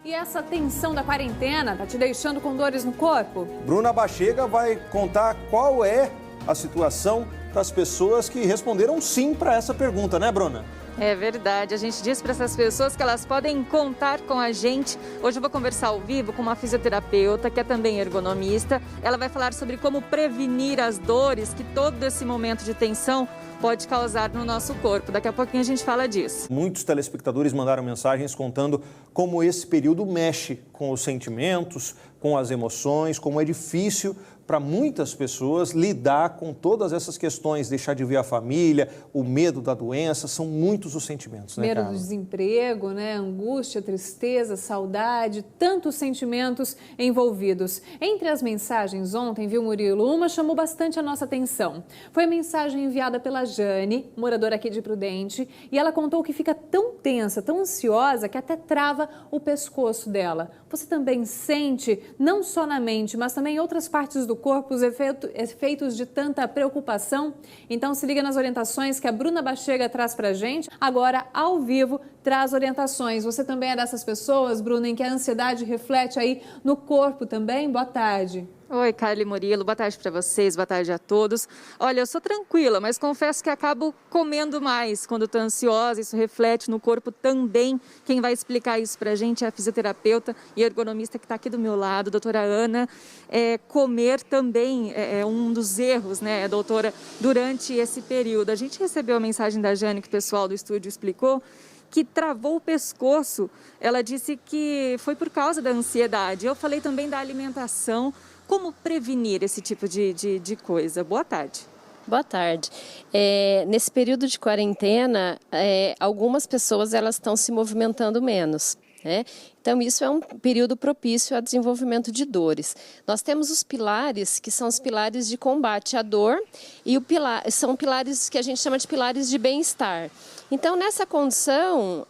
E essa tensão da quarentena tá te deixando com dores no corpo? Bruna Bachega vai contar qual é a situação das pessoas que responderam sim para essa pergunta, né, Bruna? É verdade, a gente diz para essas pessoas que elas podem contar com a gente. Hoje eu vou conversar ao vivo com uma fisioterapeuta que é também ergonomista. Ela vai falar sobre como prevenir as dores que todo esse momento de tensão pode causar no nosso corpo. Daqui a pouquinho a gente fala disso. Muitos telespectadores mandaram mensagens contando como esse período mexe com os sentimentos, com as emoções, como é difícil para muitas pessoas lidar com todas essas questões, deixar de ver a família, o medo da doença, são muitos os sentimentos, né, Medo Carla? do desemprego, né? Angústia, tristeza, saudade, tantos sentimentos envolvidos. Entre as mensagens ontem, viu, Murilo, uma chamou bastante a nossa atenção. Foi a mensagem enviada pela Jane, moradora aqui de Prudente, e ela contou que fica tão tensa, tão ansiosa, que até trava o pescoço dela. Você também sente, não só na mente, mas também em outras partes do corpo, os efeitos de tanta preocupação? Então se liga nas orientações que a Bruna Bachega traz pra gente. Agora, ao vivo, traz orientações. Você também é dessas pessoas, Bruna, em que a ansiedade reflete aí no corpo também? Boa tarde. Oi, Carla e Murilo, boa tarde para vocês, boa tarde a todos. Olha, eu sou tranquila, mas confesso que acabo comendo mais quando estou ansiosa, isso reflete no corpo também. Quem vai explicar isso para a gente é a fisioterapeuta e ergonomista que está aqui do meu lado, doutora Ana. Comer também é um dos erros, né, doutora, durante esse período. A gente recebeu a mensagem da Jane, que o pessoal do estúdio explicou, que travou o pescoço. Ela disse que foi por causa da ansiedade. Eu falei também da alimentação. Como prevenir esse tipo de coisa? Boa tarde. Boa tarde. Nesse período de quarentena, algumas pessoas elas estão se movimentando menos, né? Então, isso é um período propício ao desenvolvimento de dores. Nós temos os pilares, que são os pilares de combate à dor, e são pilares que a gente chama de pilares de bem-estar. Então, nessa condição,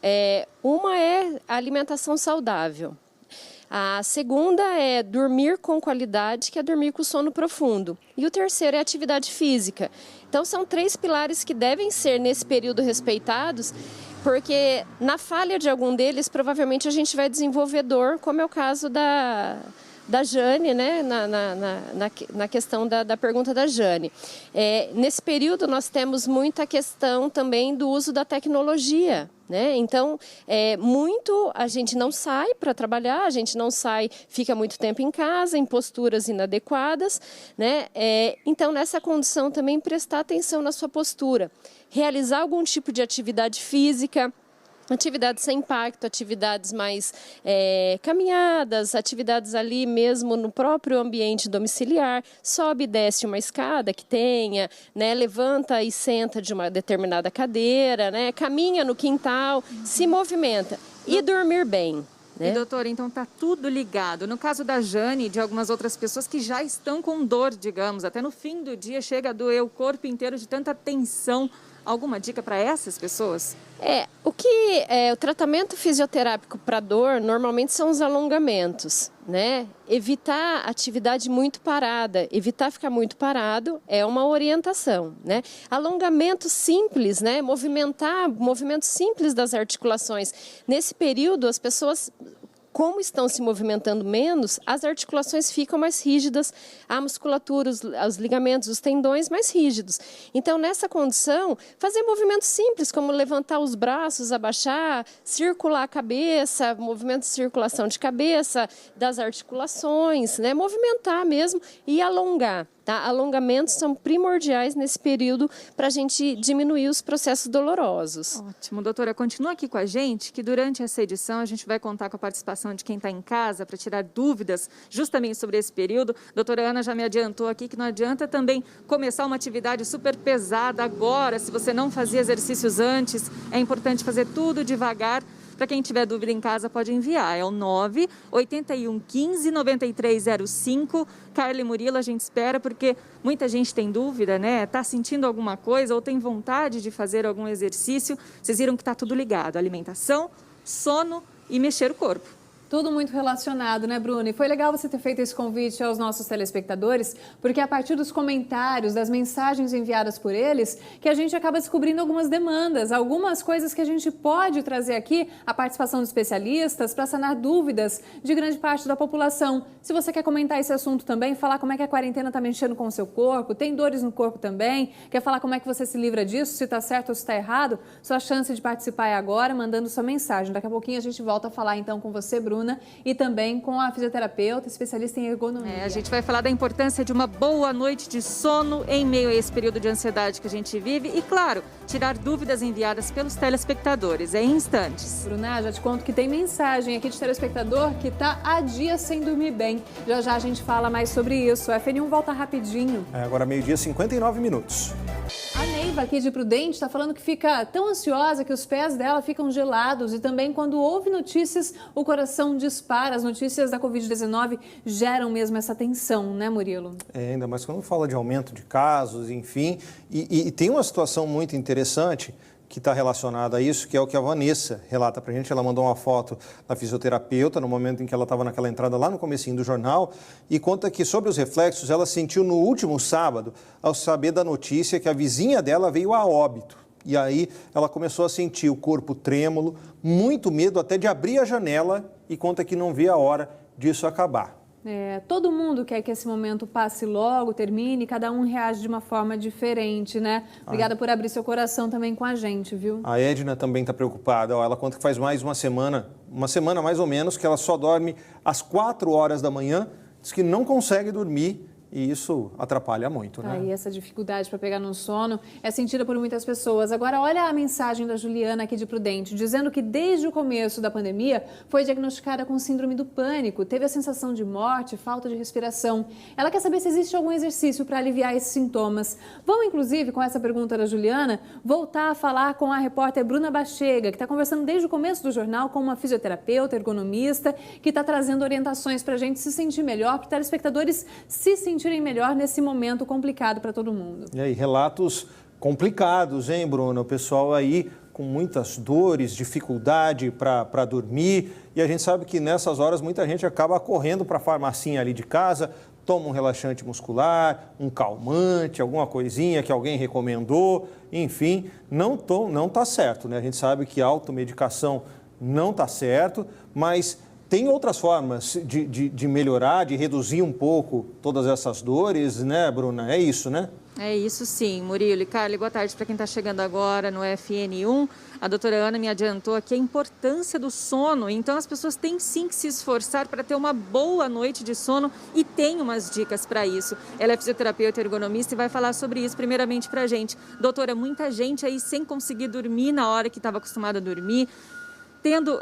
uma é a alimentação saudável. A segunda é dormir com qualidade, que é dormir com sono profundo. E o terceiro é a atividade física. Então, são 3 pilares que devem ser, nesse período, respeitados, porque na falha de algum deles, provavelmente a gente vai desenvolver dor, como é o caso da Jane, né? na questão da pergunta da Jane. Nesse período, nós temos muita questão também do uso da tecnologia, né? Então, a gente não sai para trabalhar, a gente não sai, fica muito tempo em casa, em posturas inadequadas, né? Então, nessa condição também prestar atenção na sua postura, realizar algum tipo de atividade física, atividades sem impacto, atividades mais caminhadas, atividades ali mesmo no próprio ambiente domiciliar, sobe e desce uma escada que tenha, né, levanta e senta de uma determinada cadeira, né, caminha no quintal, se movimenta e dormir bem. Né? E doutora, então tá tudo ligado. No caso da Jane e de algumas outras pessoas que já estão com dor, digamos, até no fim do dia chega a doer o corpo inteiro de tanta tensão. Alguma dica para essas pessoas? O tratamento fisioterápico para dor normalmente são os alongamentos, né? Evitar atividade muito parada, evitar ficar muito parado é uma orientação, né? Alongamento simples, né? Movimentos simples das articulações. Nesse período, as pessoas, como estão se movimentando menos, as articulações ficam mais rígidas, a musculatura, os ligamentos, os tendões mais rígidos. Então, nessa condição, fazer movimentos simples, como levantar os braços, abaixar, circular a cabeça, movimento de circulação de cabeça, das articulações, né? Movimentar mesmo e alongar. Tá? Alongamentos são primordiais nesse período para a gente diminuir os processos dolorosos. Ótimo. Doutora, continua aqui com a gente, que durante essa edição a gente vai contar com a participação de quem está em casa para tirar dúvidas justamente sobre esse período. Doutora Ana já me adiantou aqui que não adianta também começar uma atividade super pesada agora, se você não fazia exercícios antes. É importante fazer tudo devagar. Para quem tiver dúvida em casa, pode enviar. É o 981 15 9305. Carla e Murilo, a gente espera, porque muita gente tem dúvida, né? Está sentindo alguma coisa ou tem vontade de fazer algum exercício. Vocês viram que está tudo ligado. Alimentação, sono e mexer o corpo. Tudo muito relacionado, né, Bruna? E foi legal você ter feito esse convite aos nossos telespectadores, porque é a partir dos comentários, das mensagens enviadas por eles, que a gente acaba descobrindo algumas demandas, algumas coisas que a gente pode trazer aqui, a participação de especialistas, para sanar dúvidas de grande parte da população. Se você quer comentar esse assunto também, falar como é que a quarentena está mexendo com o seu corpo, tem dores no corpo também, quer falar como é que você se livra disso, se está certo ou se está errado, sua chance de participar é agora, mandando sua mensagem. Daqui a pouquinho a gente volta a falar então com você, Bruna, e também com a fisioterapeuta, especialista em ergonomia. A gente vai falar da importância de uma boa noite de sono em meio a esse período de ansiedade que a gente vive e, claro, tirar dúvidas enviadas pelos telespectadores. É em instantes. Bruna, já te conto que tem mensagem aqui de telespectador que está há dias sem dormir bem. Já já a gente fala mais sobre isso. A FN1 volta rapidinho. Agora 12h59. A Neiva aqui de Prudente está falando que fica tão ansiosa que os pés dela ficam gelados e também quando ouve notícias, o coração dispara. As notícias da Covid-19 geram mesmo essa tensão, né, Murilo? Ainda mais quando fala de aumento de casos, enfim. E tem uma situação muito interessante que está relacionada a isso, que é o que a Vanessa relata para a gente. Ela mandou uma foto da fisioterapeuta no momento em que ela estava naquela entrada lá no comecinho do jornal e conta que sobre os reflexos ela sentiu no último sábado ao saber da notícia que a vizinha dela veio a óbito. E aí ela começou a sentir o corpo trêmulo, muito medo até de abrir a janela e conta que não vê a hora disso acabar. Todo mundo quer que esse momento passe logo, termine, cada um reage de uma forma diferente, né? Obrigada por abrir seu coração também com a gente, viu? A Edna também está preocupada. Ela conta que faz mais uma semana mais ou menos, que ela só dorme às 4 horas da manhã, diz que não consegue dormir. E isso atrapalha muito, né? Aí essa dificuldade para pegar no sono é sentida por muitas pessoas. Agora, olha a mensagem da Juliana aqui de Prudente, dizendo que desde o começo da pandemia foi diagnosticada com síndrome do pânico, teve a sensação de morte, falta de respiração. Ela quer saber se existe algum exercício para aliviar esses sintomas. Vamos, inclusive, com essa pergunta da Juliana, voltar a falar com a repórter Bruna Bachega, que está conversando desde o começo do jornal com uma fisioterapeuta, ergonomista, que está trazendo orientações para a gente se sentir melhor, para os telespectadores se sentirem melhor nesse momento complicado para todo mundo. E aí, relatos complicados, hein, Bruno? O pessoal aí com muitas dores, dificuldade para dormir. E a gente sabe que nessas horas muita gente acaba correndo para a farmacinha ali de casa, toma um relaxante muscular, um calmante, alguma coisinha que alguém recomendou. Enfim, não tá certo, né? A gente sabe que a automedicação não tá certo, mas tem outras formas de melhorar, de reduzir um pouco todas essas dores, né, Bruna? É isso, né? É isso sim, Murilo e Carly, boa tarde para quem está chegando agora no FN1. A doutora Ana me adiantou aqui a importância do sono, então as pessoas têm sim que se esforçar para ter uma boa noite de sono e tem umas dicas para isso. Ela é fisioterapeuta e ergonomista e vai falar sobre isso primeiramente para a gente. Doutora, muita gente aí sem conseguir dormir na hora que estava acostumada a dormir, tendo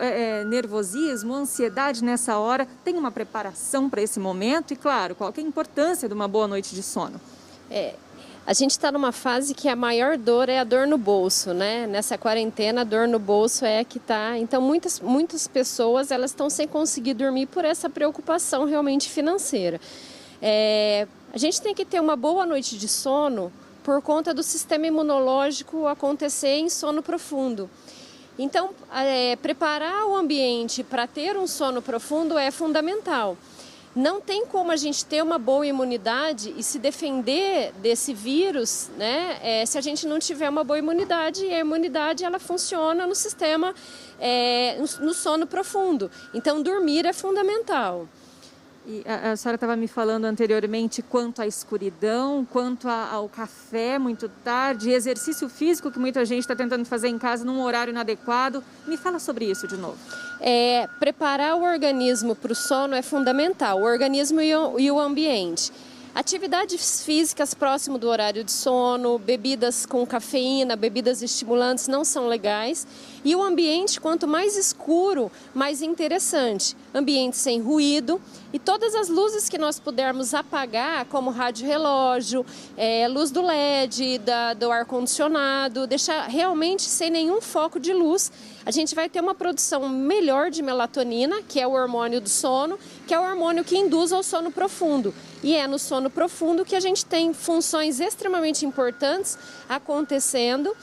nervosismo, ansiedade nessa hora, tem uma preparação para esse momento e, claro, qual que é a importância de uma boa noite de sono? A gente está numa fase que a maior dor é a dor no bolso, né? Nessa quarentena, a dor no bolso é a que está. Então, muitas pessoas elas estão sem conseguir dormir por essa preocupação realmente financeira. A gente tem que ter uma boa noite de sono por conta do sistema imunológico acontecer em sono profundo. Então, preparar o ambiente para ter um sono profundo é fundamental. Não tem como a gente ter uma boa imunidade e se defender desse vírus, né, se a gente não tiver uma boa imunidade, e a imunidade ela funciona no sistema, no sono profundo. Então, dormir é fundamental. E a senhora estava me falando anteriormente quanto à escuridão, quanto ao café muito tarde, exercício físico que muita gente está tentando fazer em casa num horário inadequado. Me fala sobre isso de novo. Preparar o organismo para o sono é fundamental, o organismo e o ambiente. Atividades físicas próximo do horário de sono, bebidas com cafeína, bebidas estimulantes não são legais. E o ambiente, quanto mais escuro, mais interessante. Ambiente sem ruído e todas as luzes que nós pudermos apagar, como rádio-relógio, luz do LED, do ar-condicionado, deixar realmente sem nenhum foco de luz. A gente vai ter uma produção melhor de melatonina, que é o hormônio do sono, que é o hormônio que induz ao sono profundo. E é no sono profundo que a gente tem funções extremamente importantes acontecendo,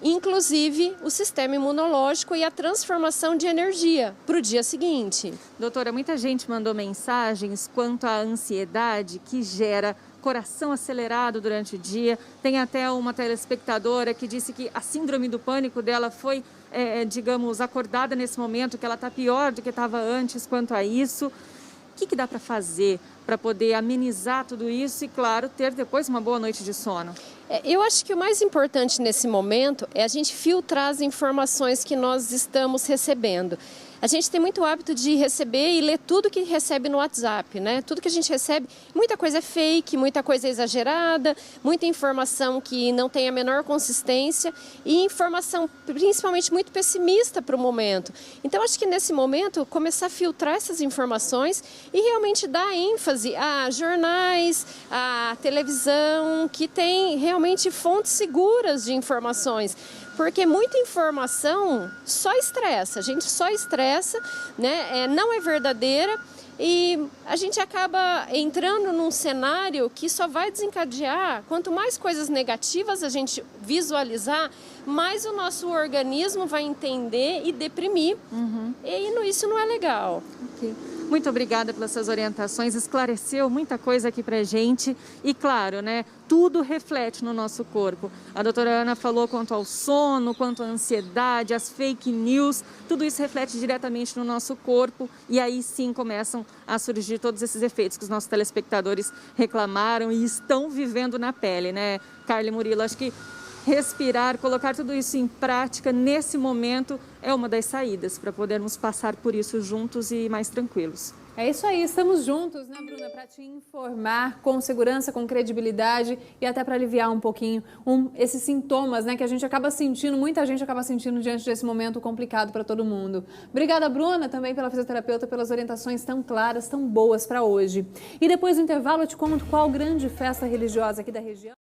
inclusive o sistema imunológico e a transformação de energia para o dia seguinte. Doutora, muita gente mandou mensagens quanto à ansiedade que gera coração acelerado durante o dia. Tem até uma telespectadora que disse que a síndrome do pânico dela foi, digamos, acordada nesse momento, que ela está pior do que estava antes quanto a isso. O que dá para fazer para poder amenizar tudo isso e, claro, ter depois uma boa noite de sono? Eu acho que o mais importante nesse momento é a gente filtrar as informações que nós estamos recebendo. A gente tem muito hábito de receber e ler tudo que recebe no WhatsApp, né? Tudo que a gente recebe, muita coisa é fake, muita coisa é exagerada, muita informação que não tem a menor consistência e informação principalmente muito pessimista para o momento. Então, acho que nesse momento, começar a filtrar essas informações e realmente dar ênfase a jornais, a televisão, que tem realmente fontes seguras de informações. Porque muita informação só estressa, a gente só estressa, né? Não é verdadeira e a gente acaba entrando num cenário que só vai desencadear, quanto mais coisas negativas a gente visualizar, mais o nosso organismo vai entender e deprimir. E isso não é legal. Okay. Muito obrigada pelas suas orientações, esclareceu muita coisa aqui pra gente e, claro, né, tudo reflete no nosso corpo. A doutora Ana falou quanto ao sono, quanto à ansiedade, as fake news, tudo isso reflete diretamente no nosso corpo e aí sim começam a surgir todos esses efeitos que os nossos telespectadores reclamaram e estão vivendo na pele, né, Carla e Murilo? Acho que respirar, colocar tudo isso em prática nesse momento é uma das saídas para podermos passar por isso juntos e mais tranquilos. É isso aí, estamos juntos, né, Bruna, para te informar com segurança, com credibilidade e até para aliviar um pouquinho esses sintomas, né, que a gente acaba sentindo, muita gente acaba sentindo diante desse momento complicado para todo mundo. Obrigada, Bruna, também pela fisioterapeuta, pelas orientações tão claras, tão boas para hoje. E depois do intervalo eu te conto qual grande festa religiosa aqui da região.